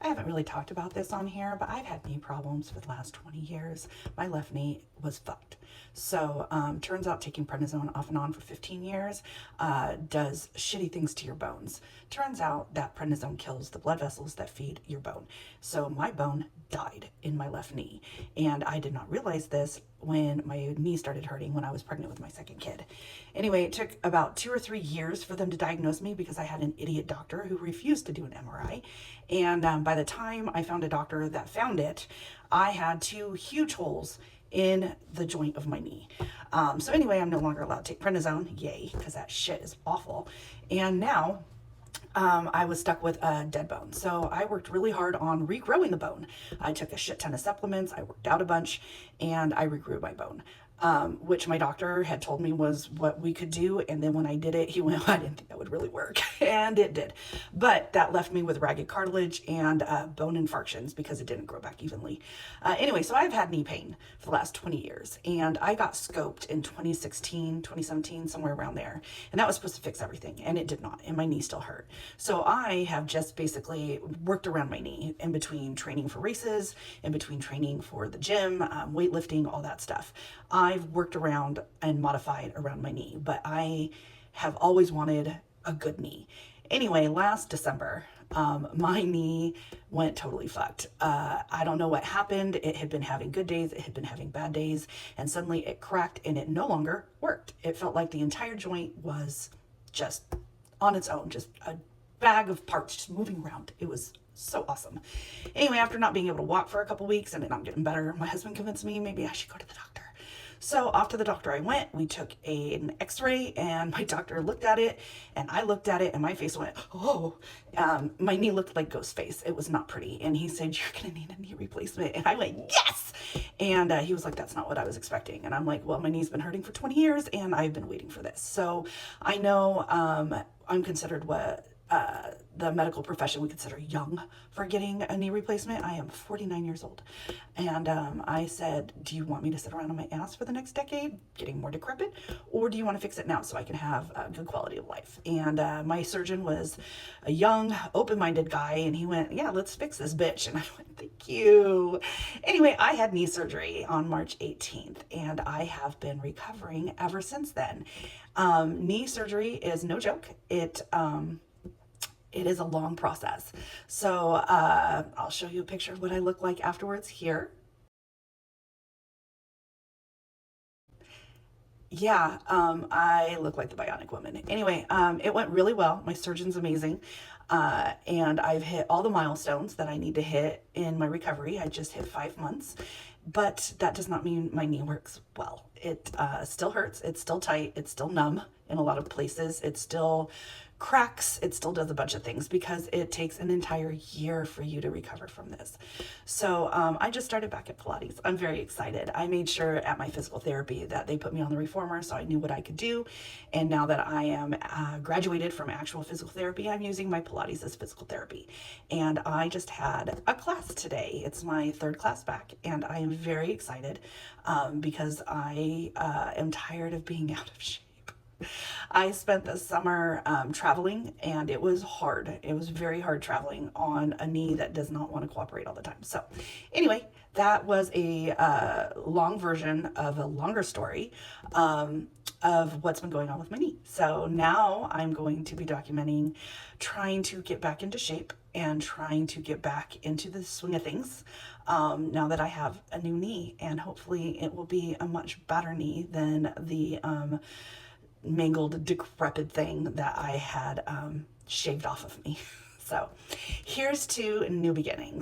I haven't really talked about this on here, but I've had knee problems for the last 20 years. My left knee was fucked. So turns out taking prednisone off and on for 15 years does shitty things to your bones. Turns out that prednisone kills the blood vessels that feed your bone. So my bone died in my left knee. And I did not realize this when my knee started hurting when I was pregnant with my second kid. Anyway, it took about 2 or 3 years for them to diagnose me because I had an idiot doctor who refused to do an MRI. And by the time I found a doctor that found it, I had 2 huge holes in the joint of my knee. So anyway, I'm no longer allowed to take prednisone, yay, because that shit is awful. And now I was stuck with a dead bone. So I worked really hard on regrowing the bone. I took a shit ton of supplements, I worked out a bunch, and I regrew my bone. Which my doctor had told me was what we could do. And then when I did it, he went, I didn't think that would really work. And it did. But that left me with ragged cartilage and bone infarctions because it didn't grow back evenly. Anyway, so I've had knee pain for the last 20 years. And I got scoped in 2016, 2017, somewhere around there. And that was supposed to fix everything. And it did not. And my knee still hurt. So I have just basically worked around my knee in between training for races, in between training for the gym, weightlifting, all that stuff. I've worked around and modified around my knee, but I have always wanted a good knee. Anyway, last December, my knee went totally fucked. I don't know what happened. It had been having good days, it had been having bad days, and suddenly it cracked and it no longer worked. It felt like the entire joint was just on its own, just a bag of parts just moving around. It was so awesome. Anyway, after not being able to walk for a couple weeks and it not getting better, my husband convinced me maybe I should go to the doctor. So off to the doctor I went. We took an x-ray and my doctor looked at it and I looked at it and my face went, oh. My knee looked like ghost face. It was not pretty. And he said, you're going to need a knee replacement. And I went, yes. And he was like, that's not what I was expecting. And I'm like, well, my knee's been hurting for 20 years and I've been waiting for this. So I know I'm considered what the medical profession would consider young for getting a knee replacement. I am 49 years old. And I said, do you want me to sit around on my ass for the next decade, getting more decrepit? Or do you want to fix it now so I can have a good quality of life? And my surgeon was a young, open-minded guy. And he went, yeah, let's fix this bitch. And I went, thank you. Anyway, I had knee surgery on March 18th. And I have been recovering ever since then. Knee surgery is no joke. It is a long process. So I'll show you a picture of what I look like afterwards here. Yeah, I look like the Bionic Woman. Anyway, it went really well. My surgeon's amazing. And I've hit all the milestones that I need to hit in my recovery. I just hit 5 months, but that does not mean my knee works well. It still hurts. It's still tight. It's still numb in a lot of places. It still cracks. It still does a bunch of things because it takes an entire year for you to recover from this. So I just started back at Pilates. I'm very excited. I made sure at my physical therapy that they put me on the reformer so I knew what I could do. And now that I am graduated from actual physical therapy, I'm using my Pilates as physical therapy. And I just had a class today. It's my 3rd class back and I am very excited because I am tired of being out of shape. I spent the summer traveling and it was hard. It was very hard traveling on a knee that does not want to cooperate all the time. So anyway, that was a long version of a longer story of what's been going on with my knee. So now I'm going to be documenting trying to get back into shape and trying to get back into the swing of things now that I have a new knee, and hopefully it will be a much better knee than the mangled, decrepit thing that I had shaved off of me. So here's to new beginnings.